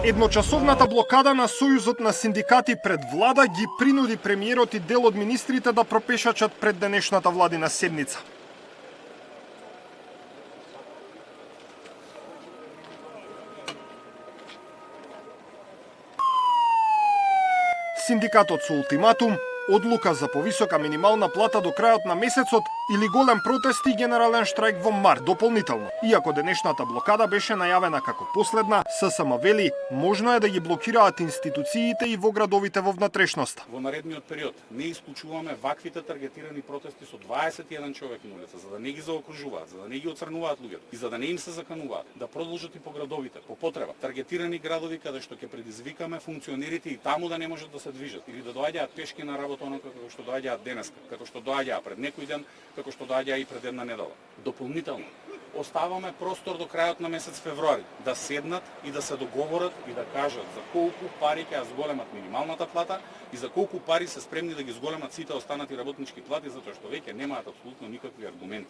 Едночасовната блокада на Сојузот на синдикати пред влада ги принуди премиерот и дел од министрите да пропешачат пред денешната владина седница. Синдикатот со ултиматум, одлука за повисока минимална плата до крајот на месецот или голем протест и генерален штрајк во март дополнително. Иако денешната блокада беше најавена како последна, ССМ вели можно е да ги блокираат институциите и во градовите во внатрешноста. Во наредниот период не исклучуваме ваквите таргетирани протести со 21 човек на улица, за да не ги заокружуваат, за да не ги оцрнуваат луѓето и за да не им се закануваат, да продолжат и по градовите, по потреба. Таргетирани градови каде што ќе предизвикаме функционерите и таму да не можат да се движат или да доаѓаат пешки на работа онака како што доаѓаат денес, како што доаѓаа пред некој ден, како што доаѓа и пред една недела. Дополнително, оставаме простор до крајот на месец февруари да седнат и да се договорат и да кажат за колку пари ќе зголемат минималната плата и за колку пари се спремни да ги зголемат сите останати работнички плати, затоа што веќе немаат апсолутно никакви аргументи.